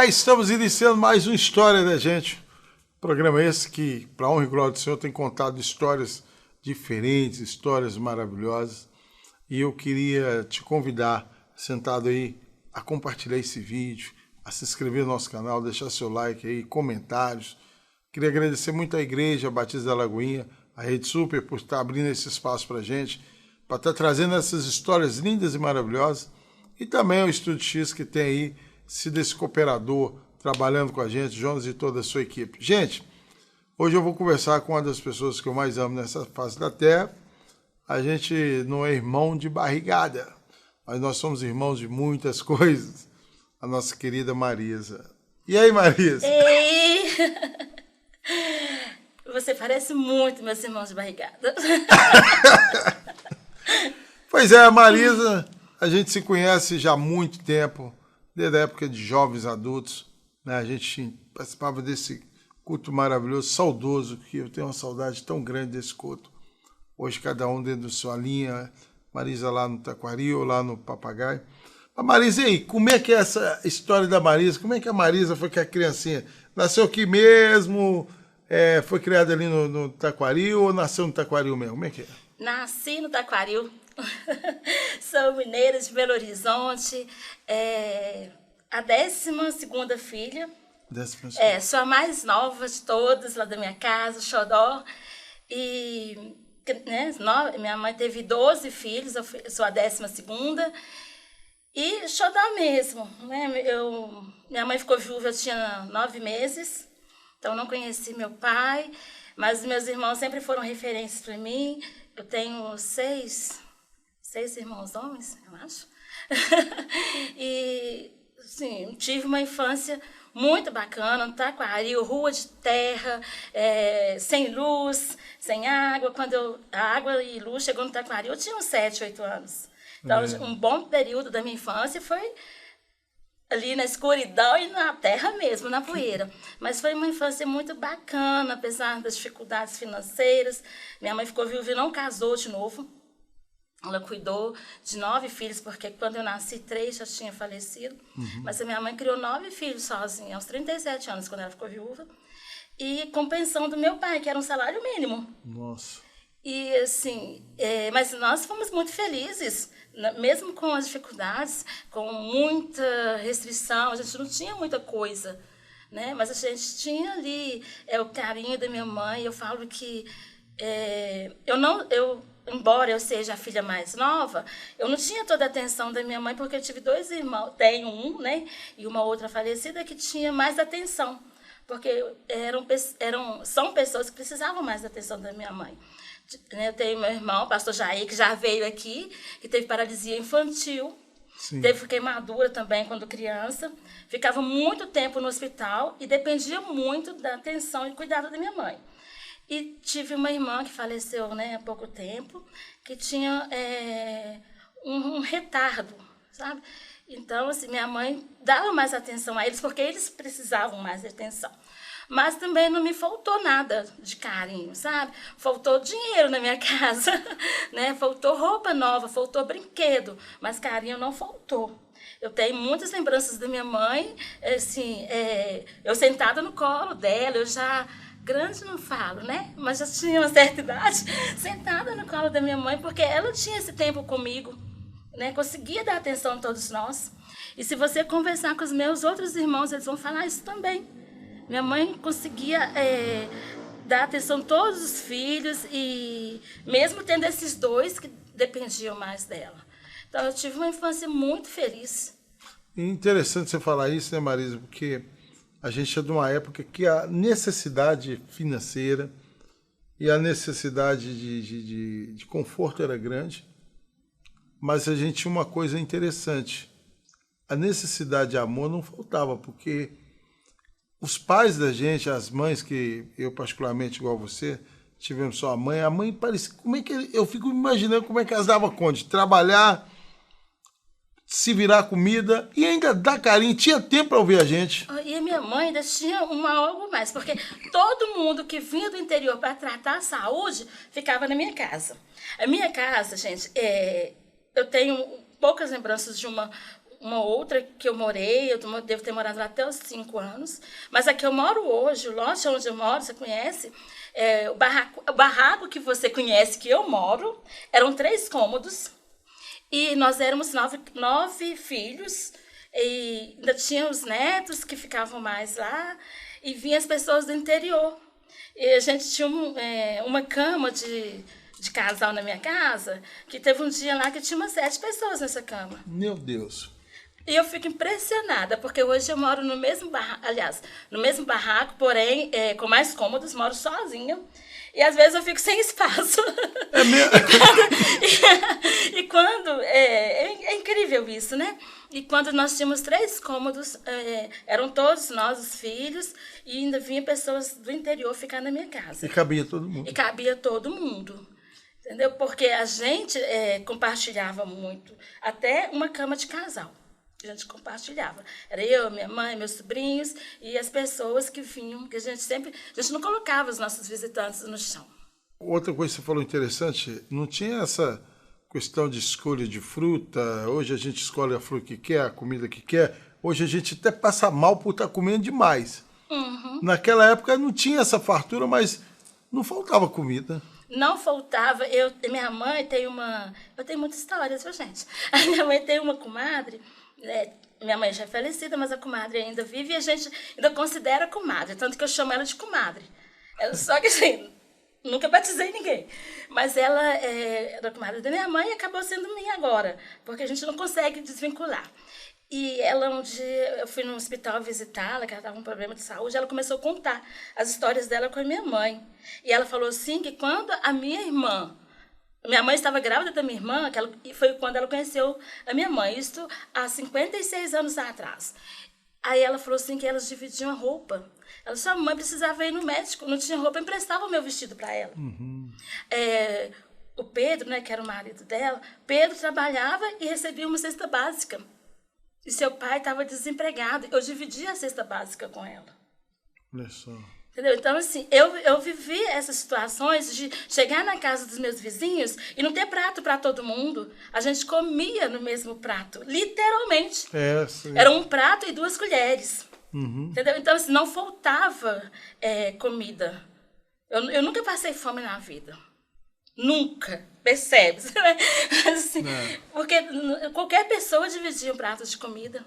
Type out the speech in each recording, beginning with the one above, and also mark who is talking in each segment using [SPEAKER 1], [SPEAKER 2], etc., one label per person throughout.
[SPEAKER 1] Estamos iniciando mais uma História da Gente. Programa esse que, para honra e glória do Senhor, tem contado histórias diferentes, histórias maravilhosas. E eu queria te convidar, sentado aí, a compartilhar esse vídeo, a se inscrever no nosso canal, deixar seu like aí, comentários. Queria agradecer muito à Igreja Batista da Lagoinha, a Rede Super, por estar abrindo esse espaço para a gente, para estar trazendo essas histórias lindas e maravilhosas. E também ao Estúdio X, que tem aí sido esse cooperador trabalhando com a gente, Jonas e toda a sua equipe. Gente, hoje eu vou conversar com uma das pessoas que eu mais amo nessa face da Terra. A gente não é irmão de barrigada, mas nós somos irmãos de muitas coisas. A nossa querida Marisa. E aí, Marisa?
[SPEAKER 2] Ei! Você parece muito meus irmãos de barrigada.
[SPEAKER 1] Pois é, a Marisa, a gente se conhece já há muito tempo, desde a época de jovens adultos, né? A gente participava desse culto maravilhoso, saudoso, que eu tenho uma saudade tão grande desse culto. Hoje cada um dentro da sua linha, Marisa lá no Taquari ou lá no Papagaio. Mas Marisa, e aí, como é que é essa história da Marisa? Como é que a Marisa foi que a criancinha nasceu aqui mesmo, foi criada ali no Taquari ou nasceu no Taquari mesmo? Como é que é?
[SPEAKER 2] Nasci no Taquaril. Sou mineira de Belo Horizonte. A 12ª filha. Sou a mais nova de todas lá da minha casa, Xodó. E né, minha mãe teve 12 filhos, eu sou a 12ª. E Xodó mesmo. Né? Minha mãe ficou viúva, eu tinha 9 meses. Então não conheci meu pai. Mas meus irmãos sempre foram referências para mim. Eu tenho seis irmãos homens, eu acho. E, sim, tive uma infância muito bacana, no Taquaril, rua de terra, sem luz, sem água. Quando a água e luz chegou no Taquaril, eu tinha uns 7, 8 anos. Então, um bom período da minha infância foi ali na escuridão e na terra mesmo, na poeira. Mas foi uma infância muito bacana, apesar das dificuldades financeiras. Minha mãe ficou viúva e não casou de novo. Ela cuidou de 9 filhos, porque quando eu nasci, 3 já tinham falecido. Mas a minha mãe criou 9 filhos sozinha, aos 37 anos, quando ela ficou viúva. E com pensão do meu pai, que era um salário mínimo.
[SPEAKER 1] Nossa.
[SPEAKER 2] E assim, mas nós fomos muito felizes, mesmo com as dificuldades, com muita restrição, a gente não tinha muita coisa, né? Mas a gente tinha ali o carinho da minha mãe. Eu falo que embora eu seja a filha mais nova, eu não tinha toda a atenção da minha mãe, porque eu tive 2 irmãos, tenho um, né? E uma outra falecida que tinha mais atenção, porque são pessoas que precisavam mais da atenção da minha mãe. Eu tenho meu irmão, o pastor Jair, que já veio aqui, que teve paralisia infantil. Sim. Teve queimadura também quando criança. Ficava muito tempo no hospital e dependia muito da atenção e cuidado da minha mãe. E tive uma irmã que faleceu, né, há pouco tempo, que tinha um retardo, sabe? Então, assim, minha mãe dava mais atenção a eles, porque eles precisavam mais de atenção. Mas também não me faltou nada de carinho, sabe? Faltou dinheiro na minha casa, né? Faltou roupa nova, faltou brinquedo, mas carinho não faltou. Eu tenho muitas lembranças da minha mãe, assim, eu sentada no colo dela, eu já grande não falo, né? Mas já tinha uma certa idade, sentada no colo da minha mãe, porque ela tinha esse tempo comigo, né? Conseguia dar atenção a todos nós. E se você conversar com os meus outros irmãos, eles vão falar isso também. Minha mãe conseguia dar atenção a todos os filhos, e mesmo tendo esses 2 que dependiam mais dela. Então, eu tive uma infância muito feliz.
[SPEAKER 1] Interessante você falar isso, né, Marisa? Porque a gente é de uma época que a necessidade financeira e a necessidade de conforto era grande, mas a gente tinha uma coisa interessante. A necessidade de amor não faltava, porque os pais da gente, as mães, que eu particularmente, igual você, tivemos só a mãe parecia, eu fico imaginando como é que elas davam conta de trabalhar, se virar comida e ainda dar carinho, tinha tempo para ouvir a gente.
[SPEAKER 2] E a minha mãe ainda tinha algo mais, porque todo mundo que vinha do interior para tratar a saúde ficava na minha casa. A minha casa, gente, eu tenho poucas lembranças de uma outra que eu morei, eu devo ter morado lá até os 5 anos, mas a que eu moro hoje, o lote onde eu moro, você conhece, o barraco que você conhece, que eu moro, eram 3 cômodos, e nós éramos 9 filhos, e ainda tinha os netos que ficavam mais lá, e vinham as pessoas do interior. E a gente tinha uma cama de casal na minha casa, que teve um dia lá que tinha umas 7 pessoas nessa cama.
[SPEAKER 1] Meu Deus.
[SPEAKER 2] E eu fico impressionada, porque hoje eu moro no mesmo barraco, porém, com mais cômodos, moro sozinha. E às vezes eu fico sem espaço.
[SPEAKER 1] É mesmo?
[SPEAKER 2] É incrível isso, né? E quando nós tínhamos 3 cômodos, eram todos nós, os filhos, e ainda vinha pessoas do interior ficar na minha casa.
[SPEAKER 1] E cabia todo mundo.
[SPEAKER 2] E cabia todo mundo. Entendeu? Porque a gente compartilhava muito, até uma cama de casal. A gente compartilhava. Era eu, minha mãe, meus sobrinhos e as pessoas que vinham, que a gente não colocava os nossos visitantes no chão.
[SPEAKER 1] Outra coisa que você falou interessante, não tinha essa questão de escolha de fruta. Hoje a gente escolhe a fruta que quer, a comida que quer. Hoje a gente até passa mal por estar comendo demais.
[SPEAKER 2] Uhum.
[SPEAKER 1] Naquela época não tinha essa fartura, mas não faltava comida.
[SPEAKER 2] Não faltava. Minha mãe tem uma... Eu tenho muitas histórias, viu, gente? A minha mãe tem uma comadre... minha mãe já é falecida, mas a comadre ainda vive e a gente ainda considera comadre, tanto que eu chamo ela de comadre. Só que assim, nunca batizei ninguém. Mas ela era comadre da minha mãe e acabou sendo minha agora, porque a gente não consegue desvincular. E ela, um dia, eu fui no hospital visitá-la, que ela estava com um problema de saúde, ela começou a contar as histórias dela com a minha mãe. E ela falou assim, que quando a minha mãe estava grávida da minha irmã, e foi quando ela conheceu a minha mãe, isso há 56 anos atrás. Aí ela falou assim que elas dividiam a roupa. Ela disse, a mãe precisava ir no médico, não tinha roupa, emprestava o meu vestido para ela.
[SPEAKER 1] Uhum.
[SPEAKER 2] O Pedro, né, que era o marido dela, Pedro trabalhava e recebia uma cesta básica. E seu pai estava desempregado. Eu dividia a cesta básica com ela.
[SPEAKER 1] Olha só.
[SPEAKER 2] Entendeu? Então, assim, eu vivi essas situações de chegar na casa dos meus vizinhos e não ter prato para todo mundo. A gente comia no mesmo prato, literalmente. Era um prato e 2 colheres.
[SPEAKER 1] Uhum.
[SPEAKER 2] Entendeu? Então, assim, não faltava comida. Eu nunca passei fome na vida. Nunca. Percebe? Assim, porque qualquer pessoa dividia um prato de comida.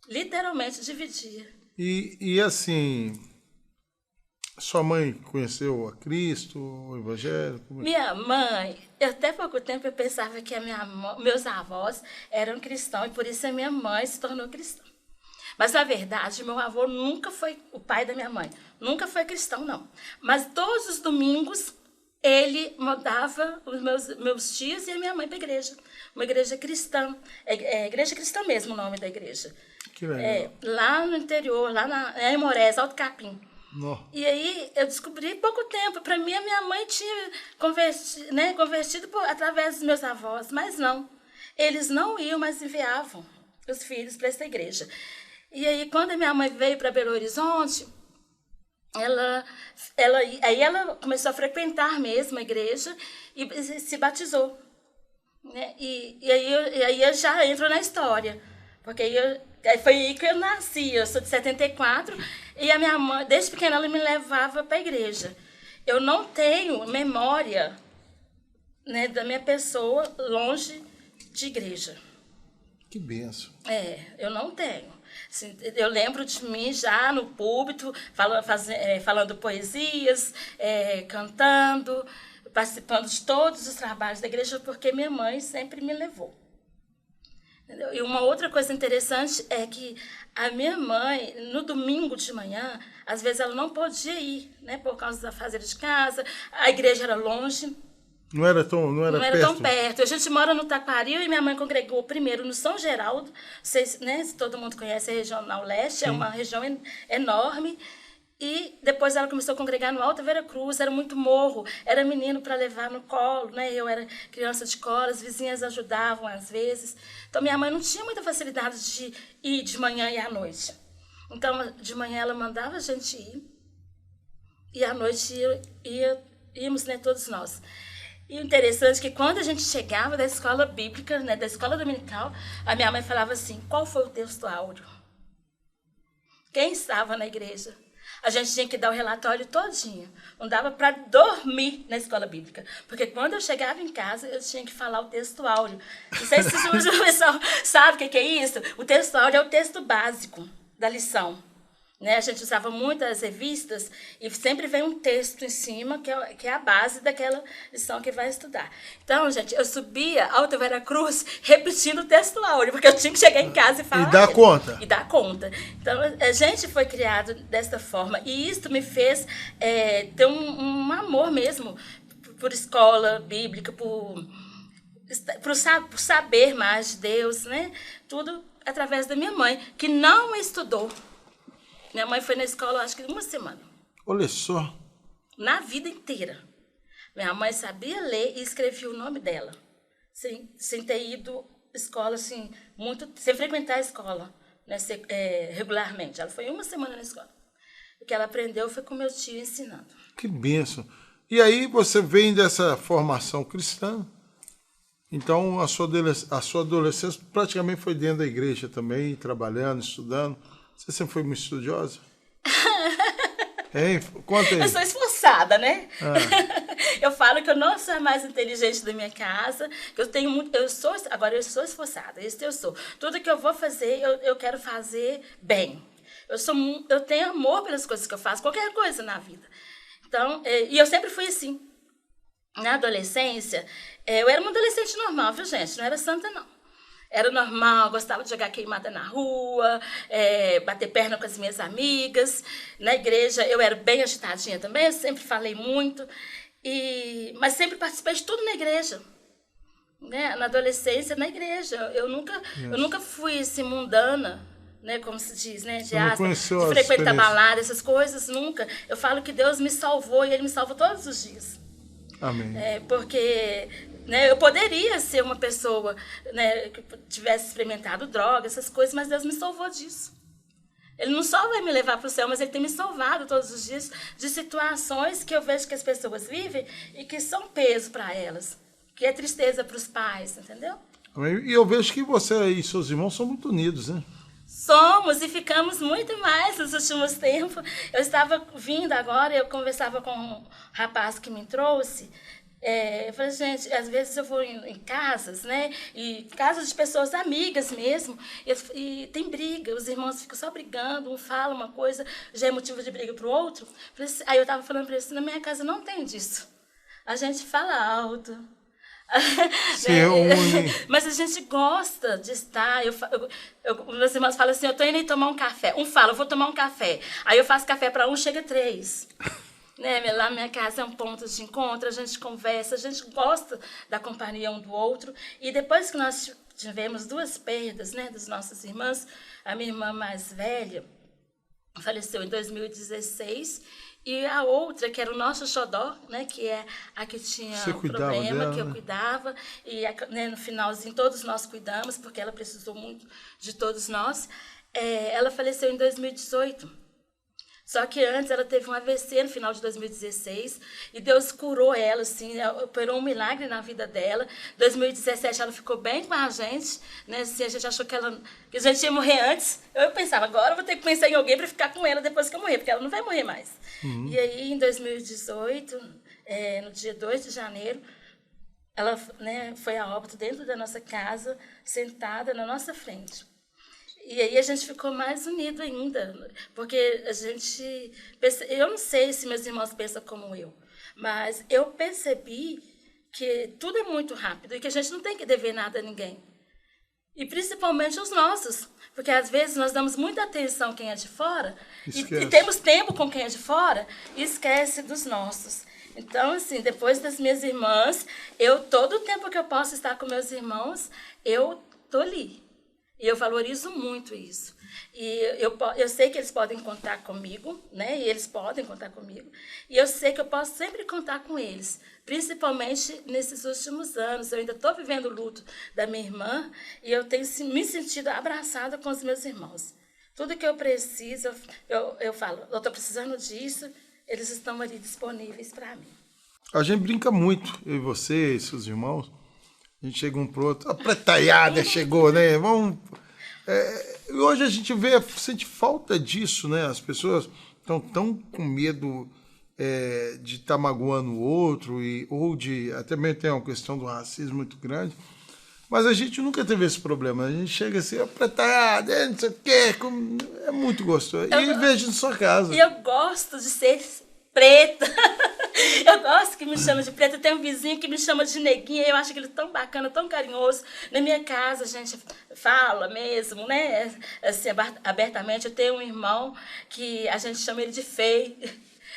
[SPEAKER 2] Literalmente dividia.
[SPEAKER 1] E assim, sua mãe conheceu a Cristo, o Evangelho?
[SPEAKER 2] Minha mãe, até pouco tempo eu pensava que meus avós eram cristãos e por isso a minha mãe se tornou cristã. Mas, na verdade, meu avô nunca foi, o pai da minha mãe, nunca foi cristão, não. Mas todos os domingos ele mandava os meus tios e a minha mãe para a igreja. Uma igreja cristã. Igreja cristã mesmo o nome da igreja.
[SPEAKER 1] Que legal.
[SPEAKER 2] Lá no interior, lá em Morés, Alto Capim.
[SPEAKER 1] Não.
[SPEAKER 2] E aí eu descobri pouco tempo. Para mim, a minha mãe tinha convertido através dos meus avós, mas não. Eles não iam, mas enviavam os filhos para essa igreja. E aí, quando a minha mãe veio para Belo Horizonte, aí ela começou a frequentar mesmo a igreja e se batizou. Né? E aí eu já entro na história. Porque aí foi aí que eu nasci. Eu sou de 74 e a minha mãe, desde pequena, ela me levava para a igreja. Eu não tenho memória, né, da minha pessoa longe de igreja.
[SPEAKER 1] Que benção.
[SPEAKER 2] Eu não tenho. Assim, eu lembro de mim já no púlpito, falando poesias, cantando, participando de todos os trabalhos da igreja, porque minha mãe sempre me levou. Entendeu? E uma outra coisa interessante é que a minha mãe, no domingo de manhã, às vezes ela não podia ir, né, por causa da fazer de casa, a igreja era longe.
[SPEAKER 1] Não era
[SPEAKER 2] tão perto. A gente mora no Taquaril e minha mãe congregou primeiro no São Geraldo. Vocês, né, se todo mundo conhece a Regional Leste, é uma região enorme. E depois ela começou a congregar no Alto Vera Cruz, era muito morro, era menino para levar no colo, né? Eu era criança de colo, as vizinhas ajudavam às vezes. Então minha mãe não tinha muita facilidade de ir de manhã e à noite. Então de manhã ela mandava a gente ir e à noite íamos, né, todos nós. E o interessante é que quando a gente chegava da escola bíblica, né, da escola dominical, a minha mãe falava assim, qual foi o texto áureo? Quem estava na igreja? A gente tinha que dar o relatório todinho. Não dava para dormir na escola bíblica. Porque quando eu chegava em casa, eu tinha que falar o texto áureo. Não sei se o pessoal sabe o que é isso. O texto áureo é o texto básico da lição. Né? A gente usava muitas revistas e sempre vem um texto em cima que é a base daquela lição que vai estudar. Então, gente, eu subia Alto Veracruz repetindo o texto áureo, porque eu tinha que chegar em casa e falar.
[SPEAKER 1] E dar conta.
[SPEAKER 2] E dar conta. Então, a gente foi criado dessa forma. E isso me fez ter um amor mesmo por escola bíblica, por saber mais de Deus, né? Tudo através da minha mãe, que não estudou. Minha mãe foi na escola, acho que 1 semana.
[SPEAKER 1] Olha só.
[SPEAKER 2] Na vida inteira. Minha mãe sabia ler e escrevia o nome dela. Sem ter ido à escola, assim, sem frequentar a escola, né, regularmente. Ela foi 1 semana na escola. O que ela aprendeu foi com meu tio ensinando.
[SPEAKER 1] Que bênção. E aí você vem dessa formação cristã. Então a sua adolescência praticamente foi dentro da igreja também, trabalhando, estudando. Você sempre foi muito estudiosa? Hein? Conta aí.
[SPEAKER 2] Eu sou esforçada, né? Eu falo que eu não sou a mais inteligente da minha casa, que eu tenho muito, agora eu sou esforçada, isso eu sou. Tudo que eu vou fazer, eu quero fazer bem. Eu tenho amor pelas coisas que eu faço, qualquer coisa na vida. Então, e eu sempre fui assim. Na adolescência, eu era uma adolescente normal, viu, gente? Não era santa, não. Era normal, gostava de jogar queimada na rua, bater perna com as minhas amigas. Na igreja eu era bem agitadinha também, eu sempre falei muito, mas sempre participei de tudo na igreja. Né? Na adolescência, na igreja. Eu nunca fui assim, mundana, né? Como se diz, né? De frequentar balada, essas coisas, nunca. Eu falo que Deus me salvou e Ele me salva todos os dias.
[SPEAKER 1] Amém.
[SPEAKER 2] Porque... né, eu poderia ser uma pessoa, né, que tivesse experimentado droga, essas coisas, mas Deus me salvou disso. Ele não só vai me levar para o céu, mas Ele tem me salvado todos os dias de situações que eu vejo que as pessoas vivem e que são peso para elas, que é tristeza para os pais, entendeu?
[SPEAKER 1] E eu vejo que você e seus irmãos são muito unidos, né?
[SPEAKER 2] Somos e ficamos muito mais nos últimos tempos. Eu estava vindo agora, eu conversava com um rapaz que me trouxe. Eu falei, gente, às vezes eu vou em casas, né? E casas de pessoas amigas mesmo, e tem briga, os irmãos ficam só brigando, um fala uma coisa, já é motivo de briga para o outro. Aí eu estava falando para ele, na minha casa não tem disso. A gente fala alto. Mas a gente gosta de estar. Meus irmãos falam assim, eu estou indo aí tomar um café. Um fala, eu vou tomar um café. Aí eu faço café para um, chega 3. Né? Lá minha casa é um ponto de encontro, a gente conversa, a gente gosta da companhia um do outro. E depois que nós tivemos 2 perdas, né, dos nossos irmãos, a minha irmã mais velha faleceu em 2016, e a outra, que era o nosso xodó, né, que é a que tinha um problema, dela, que eu cuidava, e né, no finalzinho todos nós cuidamos, porque ela precisou muito de todos nós. Ela faleceu em 2018. Só que antes ela teve um AVC no final de 2016 e Deus curou ela, assim, operou um milagre na vida dela. Em 2017 ela ficou bem com a gente, né? Assim, a gente achou que a gente ia morrer antes. Eu pensava, agora eu vou ter que pensar em alguém para ficar com ela depois que eu morrer, porque ela não vai morrer mais. Uhum. E aí, em 2018, no dia 2 de janeiro, ela, né, foi a óbito dentro da nossa casa, sentada na nossa frente. E aí a gente ficou mais unido ainda, porque a gente... Eu não sei se meus irmãos pensam como eu, mas eu percebi que tudo é muito rápido e que a gente não tem que dever nada a ninguém. E principalmente os nossos, porque às vezes nós damos muita atenção a quem é de fora e temos tempo com quem é de fora e esquece dos nossos. Então, assim, depois das minhas irmãs, todo o tempo que eu posso estar com meus irmãos, eu estou ali. E eu valorizo muito isso. E eu sei que eles podem contar comigo, né? E eles podem contar comigo. E eu sei que eu posso sempre contar com eles, principalmente nesses últimos anos. Eu ainda estou vivendo o luto da minha irmã e eu tenho me sentido abraçada com os meus irmãos. Tudo que eu preciso, eu falo, eu estou precisando disso, eles estão ali disponíveis para mim.
[SPEAKER 1] A gente brinca muito, eu e você, e seus irmãos. A gente chega um pro outro, a pretaiada chegou, né? Vamos... E hoje a gente sente falta disso, né? As pessoas estão tão com medo de estar magoando o outro, ou de... Até mesmo tem uma questão do racismo muito grande. Mas a gente nunca teve esse problema. A gente chega assim, apretada, não sei o quê. É muito gostoso. E vejo na sua casa.
[SPEAKER 2] E eu gosto de ser preta. Eu gosto que me chama de preta. Tem um vizinho que me chama de neguinha. Eu acho ele tão bacana, tão carinhoso. Na minha casa a gente fala mesmo, né? Assim, abertamente. Eu tenho um irmão que a gente chama ele de feio.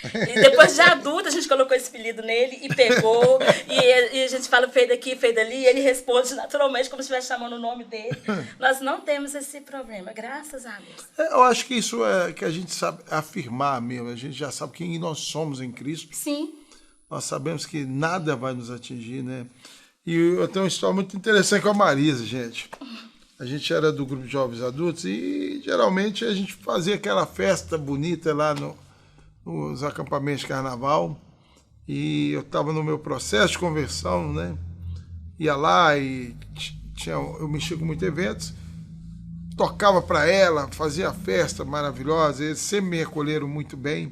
[SPEAKER 2] E depois de adulto a gente colocou esse apelido nele e pegou. E a gente fala feio daqui, feio dali. E ele responde naturalmente como se estivesse chamando o nome dele. Nós não temos esse problema, graças a Deus.
[SPEAKER 1] Eu acho que isso é que a gente sabe afirmar mesmo. A gente já sabe quem nós somos em Cristo.
[SPEAKER 2] Sim.
[SPEAKER 1] Nós sabemos que nada vai nos atingir, né? E eu tenho uma história muito interessante com a Marisa, gente. A gente era do grupo de jovens adultos e geralmente a gente fazia aquela festa bonita lá nos acampamentos de carnaval, e eu estava no meu processo de conversão, né? Ia lá e eu mexia com muitos eventos, tocava para ela, fazia festa maravilhosa, eles sempre me recolheram muito bem,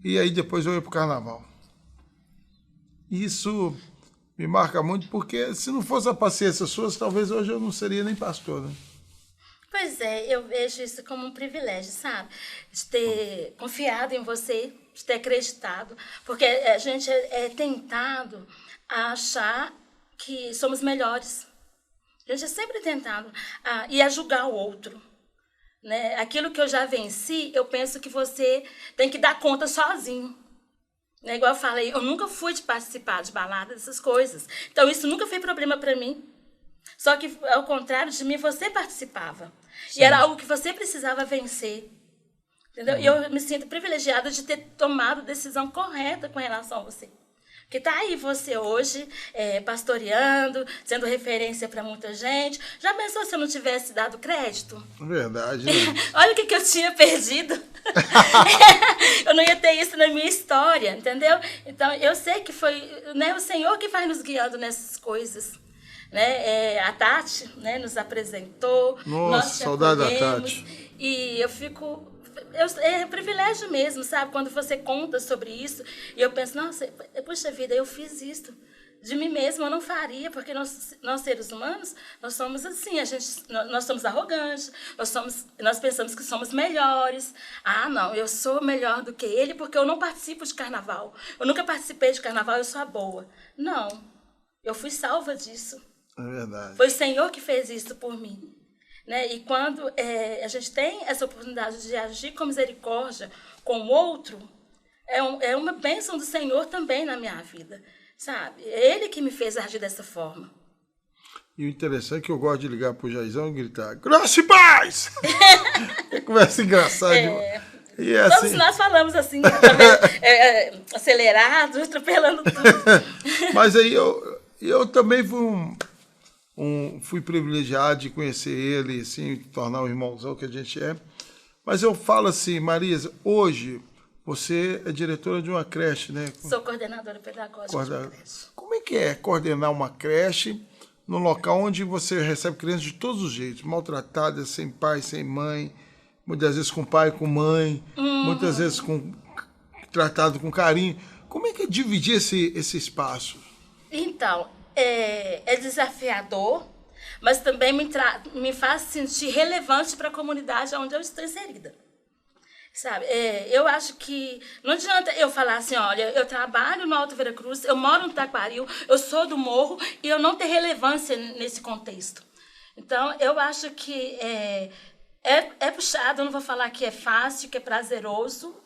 [SPEAKER 1] e aí depois eu ia para o carnaval. Isso me marca muito, porque se não fosse a paciência sua, talvez hoje eu não seria nem pastor, né?
[SPEAKER 2] Pois é, eu vejo isso como um privilégio, sabe? De ter confiado em você, de ter acreditado. Porque a gente é tentado a achar que somos melhores. A gente é sempre tentado a julgar o outro. Né? Aquilo que eu já venci, eu penso que você tem que dar conta sozinho. Né? Igual eu falei, eu nunca fui de participar de balada, dessas coisas. Então, isso nunca foi problema para mim. Só que, ao contrário de mim, você participava. Sim. E era algo que você precisava vencer. Entendeu? E eu me sinto privilegiada de ter tomado a decisão correta com relação a você. Porque tá aí você hoje, pastoreando, sendo referência para muita gente. Já pensou se eu não tivesse dado crédito?
[SPEAKER 1] Verdade. Né?
[SPEAKER 2] Olha o que eu tinha perdido. Eu não ia ter isso na minha história, entendeu? Então, eu sei que foi, né, o Senhor que vai nos guiando nessas coisas. Né? A Tati, né, nos apresentou.
[SPEAKER 1] Nossa, saudade da Tati.
[SPEAKER 2] E eu fico... é privilégio mesmo, sabe? Quando você conta sobre isso, e eu penso, nossa, puxa vida, eu fiz isso. De mim mesma eu não faria, porque nós seres humanos, nós somos assim, nós somos arrogantes, nós pensamos que somos melhores. Ah, não, eu sou melhor do que ele porque eu não participo de carnaval. Eu nunca participei de carnaval, eu sou a boa. Não, eu fui salva disso.
[SPEAKER 1] É verdade.
[SPEAKER 2] Foi o Senhor que fez isso por mim. Né? E quando a gente tem essa oportunidade de agir com misericórdia com o outro, é uma bênção do Senhor também na minha vida. Sabe? É Ele que me fez agir dessa forma.
[SPEAKER 1] E o interessante é que eu gosto de ligar pro Jairzão e gritar, graça e paz! Conversa engraçada. E
[SPEAKER 2] todos assim... nós falamos assim, acelerado, atropelando tudo.
[SPEAKER 1] Mas aí eu também fui privilegiado de conhecer ele, assim, tornar o irmãozão que a gente é. Mas eu falo assim, Marisa, hoje você é diretora de uma creche, né?
[SPEAKER 2] Sou coordenadora pedagógica de uma creche.
[SPEAKER 1] Como é coordenar uma creche num local onde você recebe crianças de todos os jeitos, maltratadas, sem pai, sem mãe, muitas vezes com pai, com mãe, muitas vezes tratado com carinho. Como é que é dividir esse espaço?
[SPEAKER 2] Então, é desafiador, mas também me faz sentir relevante para a comunidade onde eu estou inserida. Sabe? Eu acho que não adianta eu falar assim, olha, eu trabalho no Alto Veracruz, eu moro no Taquaril, eu sou do Morro e eu não ter relevância nesse contexto. Então, eu acho que é puxado, eu não vou falar que é fácil, que é prazeroso,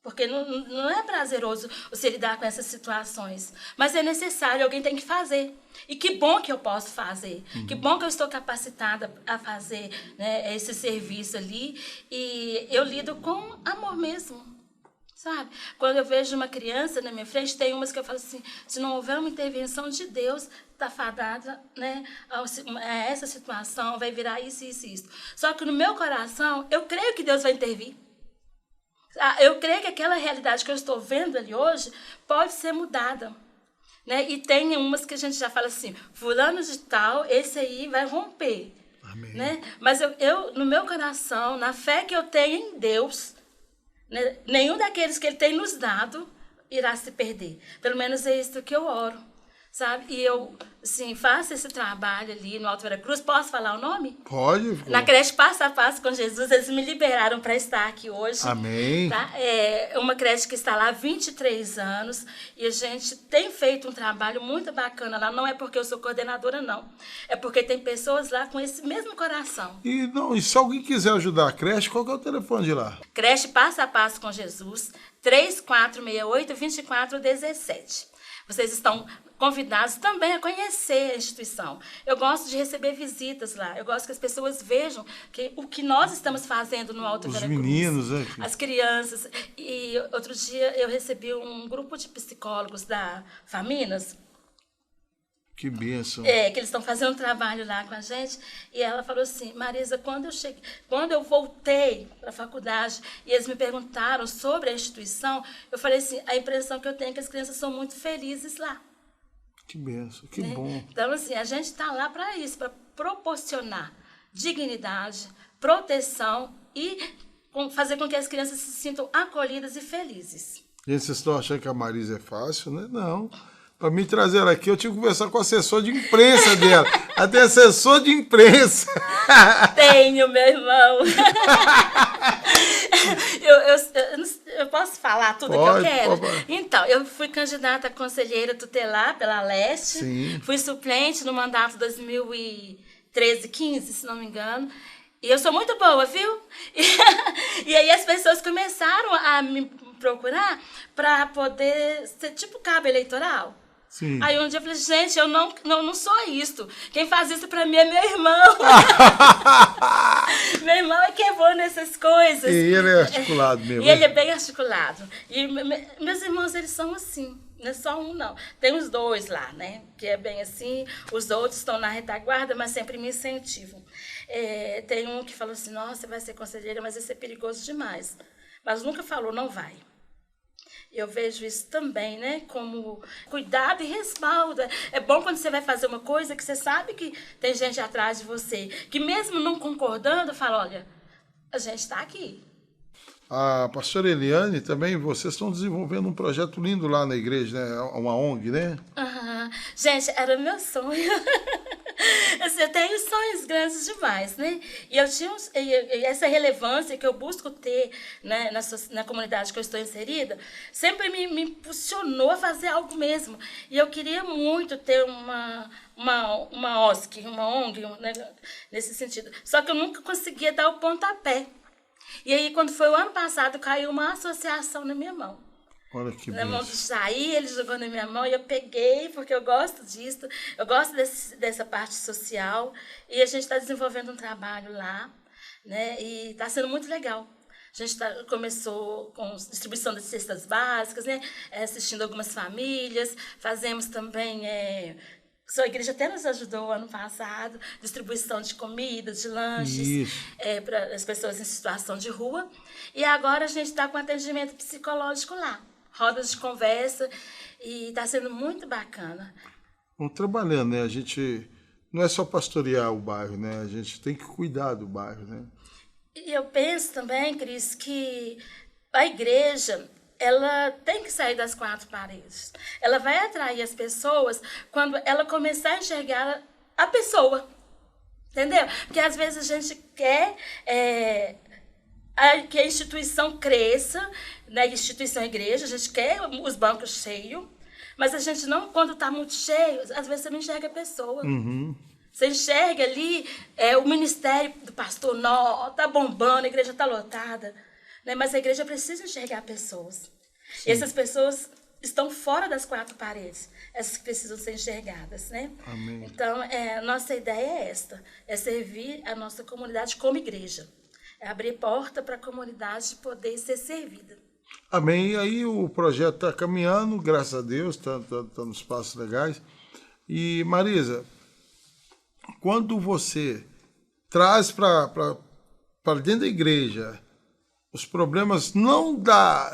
[SPEAKER 2] porque não é prazeroso você lidar com essas situações. Mas é necessário, alguém tem que fazer. E que bom que eu posso fazer. Que bom que eu estou capacitada a fazer, né, esse serviço ali. E eu lido com amor mesmo, sabe? Quando eu vejo uma criança na minha frente, tem umas que eu falo assim, se não houver uma intervenção de Deus, está fadada, né, a essa situação, vai virar isso, isso, isso. Só que no meu coração, eu creio que Deus vai intervir. Eu creio que aquela realidade que eu estou vendo ali hoje pode ser mudada. Né? E tem umas que a gente já fala assim, fulano de tal, esse aí vai romper.
[SPEAKER 1] Amém.
[SPEAKER 2] Né? Mas eu, no meu coração, na fé que eu tenho em Deus, né, nenhum daqueles que Ele tem nos dado irá se perder. Pelo menos é isso que eu oro. Sabe? E eu, assim, faço esse trabalho ali no Alto Veracruz. Posso falar o nome?
[SPEAKER 1] Pode.
[SPEAKER 2] Na creche Passo a Passo com Jesus, eles me liberaram para estar aqui hoje.
[SPEAKER 1] Amém.
[SPEAKER 2] Tá? É uma creche que está lá há 23 anos e a gente tem feito um trabalho muito bacana lá. Não é porque eu sou coordenadora, não. É porque tem pessoas lá com esse mesmo coração.
[SPEAKER 1] E se alguém quiser ajudar a creche, qual que é o telefone de lá?
[SPEAKER 2] Creche Passo a Passo com Jesus, 3468-2417. Vocês estão convidados também a conhecer a instituição. Eu gosto de receber visitas lá. Eu gosto que as pessoas vejam o que nós estamos fazendo no Alto Veracruz.
[SPEAKER 1] Os meninos, né?
[SPEAKER 2] As crianças. E outro dia eu recebi um grupo de psicólogos da Faminas.
[SPEAKER 1] Que bênção.
[SPEAKER 2] Que eles estão fazendo um trabalho lá com a gente. E ela falou assim, Marisa, quando eu voltei para a faculdade e eles me perguntaram sobre a instituição, eu falei assim, a impressão que eu tenho é que as crianças são muito felizes lá.
[SPEAKER 1] Que bênção, que bom.
[SPEAKER 2] Então, assim, a gente está lá para isso, para proporcionar dignidade, proteção e fazer com que as crianças se sintam acolhidas e felizes.
[SPEAKER 1] Gente, vocês estão achando que a Marisa é fácil, né? Não. Para me trazer ela aqui, eu tive que conversar com o assessor de imprensa dela. Até assessor de imprensa.
[SPEAKER 2] Tenho, meu irmão. Eu posso falar tudo que eu quero? Então, eu fui candidata a conselheira tutelar pela Leste.
[SPEAKER 1] Sim.
[SPEAKER 2] Fui suplente no mandato 2013-15, se não me engano. E eu sou muito boa, viu? E aí as pessoas começaram a me procurar para poder ser tipo cabo eleitoral.
[SPEAKER 1] Sim.
[SPEAKER 2] Aí um dia eu falei, gente, eu não sou isto. Quem faz isso pra mim é meu irmão. Meu irmão é que é bom nessas coisas.
[SPEAKER 1] E ele é articulado mesmo.
[SPEAKER 2] E ele é bem articulado. E meus irmãos, eles são assim. Não é só um, não. Tem os dois lá, né? Que é bem assim. Os outros estão na retaguarda, mas sempre me incentivam. Tem um que falou assim, nossa, você vai ser conselheira, mas isso é perigoso demais. Mas nunca falou, não vai. Eu vejo isso também, né, como cuidado e respaldo. É bom quando você vai fazer uma coisa que você sabe que tem gente atrás de você, que mesmo não concordando, fala, olha, a gente está aqui.
[SPEAKER 1] A pastora Eliane também, vocês estão desenvolvendo um projeto lindo lá na igreja, né? Uma ONG, né?
[SPEAKER 2] Uhum. Gente, era meu sonho. Assim, eu tenho sonhos grandes demais, né? E eu tinha essa relevância que eu busco ter, né, na comunidade que eu estou inserida, sempre me impulsionou a fazer algo mesmo. E eu queria muito ter uma OSC, uma ONG, né, nesse sentido. Só que eu nunca conseguia dar o pontapé. E aí, quando foi o ano passado, caiu uma associação na minha mão.
[SPEAKER 1] Olha que
[SPEAKER 2] na mão do Jair, ele jogou na minha mão e eu peguei, porque eu gosto disso, eu gosto dessa parte social. E a gente está desenvolvendo um trabalho lá, né? E está sendo muito legal. A gente começou com distribuição de cestas básicas, né? Assistindo algumas famílias, fazemos também... A igreja até nos ajudou ano passado, distribuição de comidas, de lanches para as pessoas em situação de rua. E agora a gente está com atendimento psicológico lá, rodas de conversa, e está sendo muito bacana.
[SPEAKER 1] Vamos trabalhando, né? A gente não é só pastorear o bairro, né? A gente tem que cuidar do bairro, né?
[SPEAKER 2] E eu penso também, Cris, que a igreja... ela tem que sair das quatro paredes. Ela vai atrair as pessoas quando ela começar a enxergar a pessoa. Entendeu? Porque às vezes a gente quer que a instituição cresça, né? Instituição igreja, a gente quer os bancos cheios, mas a gente não, quando está muito cheio, às vezes você não enxerga a pessoa.
[SPEAKER 1] Uhum.
[SPEAKER 2] Você enxerga ali o ministério do pastor, está bombando, a igreja está lotada. Né? Mas a igreja precisa enxergar pessoas. Sim. E essas pessoas estão fora das quatro paredes. Essas que precisam ser enxergadas. Né?
[SPEAKER 1] Amém.
[SPEAKER 2] Então, nossa ideia é esta. É servir a nossa comunidade como igreja. É abrir porta para a comunidade poder ser servida.
[SPEAKER 1] Amém. E aí o projeto está caminhando, graças a Deus, está nos passos legais. E, Marisa, quando você traz para dentro da igreja... os problemas não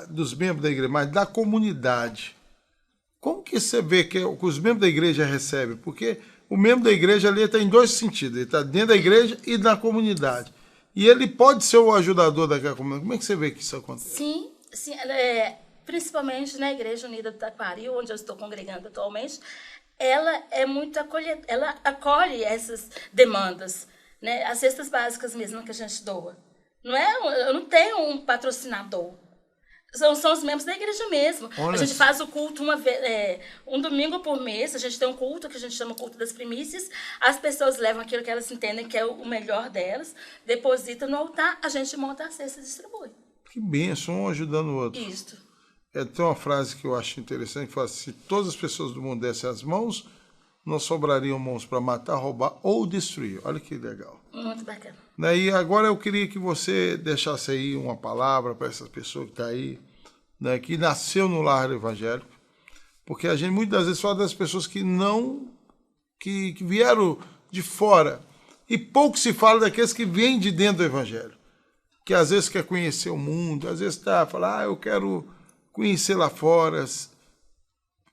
[SPEAKER 1] dos membros da igreja, mas da comunidade. Como que você vê que os membros da igreja recebem? Porque o membro da igreja ali está em dois sentidos. Ele está dentro da igreja e na comunidade. E ele pode ser o ajudador daquela comunidade. Como é que você vê que isso acontece?
[SPEAKER 2] Sim, principalmente na Igreja Unida do Taquari, onde eu estou congregando atualmente, ela é muito ela acolhe essas demandas, né? As cestas básicas mesmo que a gente doa. Eu não tenho um patrocinador. São os membros da igreja mesmo.
[SPEAKER 1] Olha,
[SPEAKER 2] a gente faz o culto um domingo por mês. A gente tem um culto que a gente chama culto das primícias. As pessoas levam aquilo que elas entendem que é o melhor delas, depositam no altar, a gente monta a cesta e distribui.
[SPEAKER 1] Que bênção, um ajudando o outro.
[SPEAKER 2] Isso.
[SPEAKER 1] Tem uma frase que eu acho interessante, que fala assim: se todas as pessoas do mundo dessem as mãos, não sobrariam mãos para matar, roubar ou destruir. Olha que legal.
[SPEAKER 2] Muito bacana.
[SPEAKER 1] E agora eu queria que você deixasse aí uma palavra para essa pessoa que está aí, né, que nasceu no lar evangélico, porque a gente muitas vezes fala das pessoas que vieram de fora, e pouco se fala daqueles que vêm de dentro do evangelho, que às vezes quer conhecer o mundo, às vezes fala, eu quero conhecer lá fora.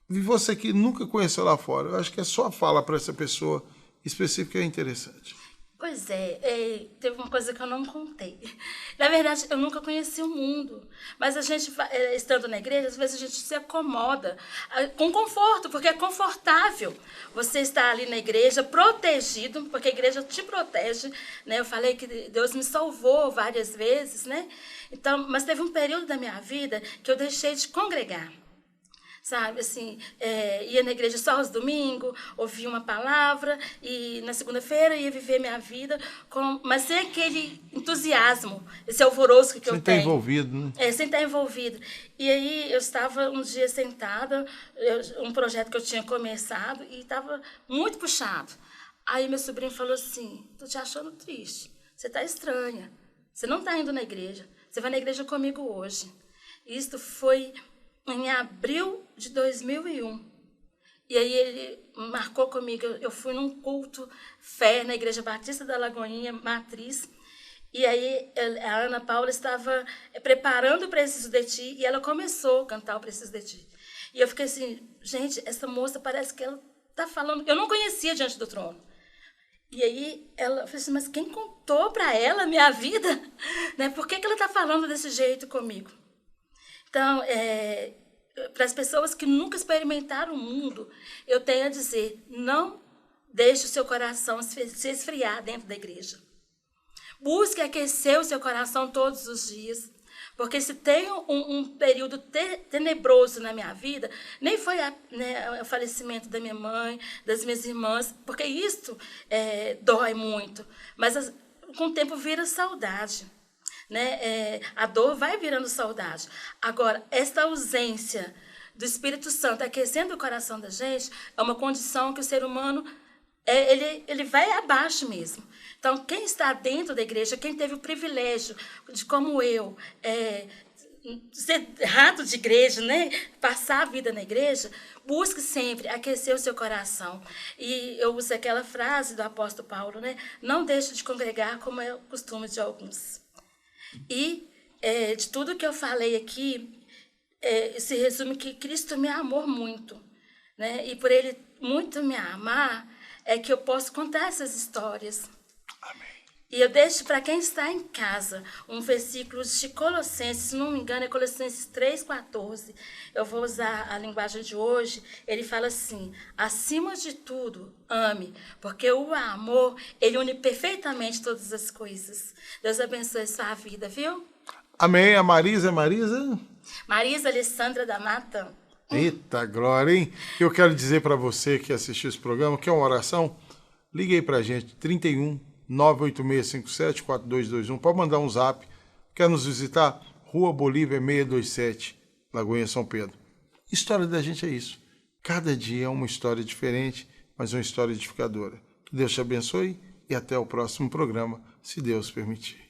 [SPEAKER 1] E você que nunca conheceu lá fora, eu acho que é só fala para essa pessoa específica é interessante.
[SPEAKER 2] Pois teve uma coisa que eu não contei. Na verdade, eu nunca conheci o mundo. Mas a gente, estando na igreja, às vezes a gente se acomoda com conforto, porque é confortável. Você está ali na igreja, protegido, porque a igreja te protege, né? Eu falei que Deus me salvou várias vezes, né? Então, mas teve um período da minha vida que eu deixei de congregar. Sabe, assim, ia na igreja só aos domingos, ouvia uma palavra e na segunda-feira ia viver minha vida, mas sem aquele entusiasmo, esse alvoroço que eu tenho.
[SPEAKER 1] Sem estar envolvido, né?
[SPEAKER 2] Sem estar envolvido. E aí eu estava um dia sentada, um projeto que eu tinha começado e estava muito puxado. Aí meu sobrinho falou assim, tô te achando triste, você está estranha, você não está indo na igreja, você vai na igreja comigo hoje. Isto foi em abril de 2001. E aí ele marcou comigo, eu fui num culto fé na Igreja Batista da Lagoinha, Matriz, e aí a Ana Paula estava preparando o Preciso de Ti, e ela começou a cantar o Preciso de Ti. E eu fiquei assim, gente, essa moça parece que ela está falando, eu não conhecia Diante do Trono. E aí ela falou assim, mas quem contou para ela a minha vida? Né? Por que ela está falando desse jeito comigo? Então, para as pessoas que nunca experimentaram o mundo, eu tenho a dizer, não deixe o seu coração se esfriar dentro da igreja. Busque aquecer o seu coração todos os dias, porque se tem um período tenebroso na minha vida, nem foi o falecimento da minha mãe, das minhas irmãs, porque isso dói muito, mas com o tempo vira saudade. Né? A dor vai virando saudade. Agora, esta ausência do Espírito Santo aquecendo o coração da gente é uma condição que o ser humano ele vai abaixo mesmo. Então, quem está dentro da igreja, quem teve o privilégio de, como eu, ser rato de igreja, né? Passar a vida na igreja, busque sempre aquecer o seu coração. E eu uso aquela frase do apóstolo Paulo, né? Não deixe de congregar como é o costume de alguns. E de tudo que eu falei aqui, se resume que Cristo me amou muito, né? E por Ele muito me amar, é que eu posso contar essas histórias.
[SPEAKER 1] Amém.
[SPEAKER 2] E eu deixo para quem está em casa um versículo de Colossenses, se não me engano é Colossenses 3,14. Eu vou usar a linguagem de hoje. Ele fala assim, acima de tudo, ame, porque o amor, ele une perfeitamente todas as coisas. Deus abençoe a sua vida, viu?
[SPEAKER 1] Amém. A Marisa é Marisa?
[SPEAKER 2] Marisa Alessandra da Mata.
[SPEAKER 1] Eita, glória, hein? Eu quero dizer para você que assistiu esse programa, que é uma oração, ligue aí para a gente, 31 98657 4221. Pode mandar um zap. Quer nos visitar? Rua Bolívia 627, Lagoinha, São Pedro. História da gente é isso. Cada dia é uma história diferente, mas uma história edificadora. Que Deus te abençoe e até o próximo programa, se Deus permitir.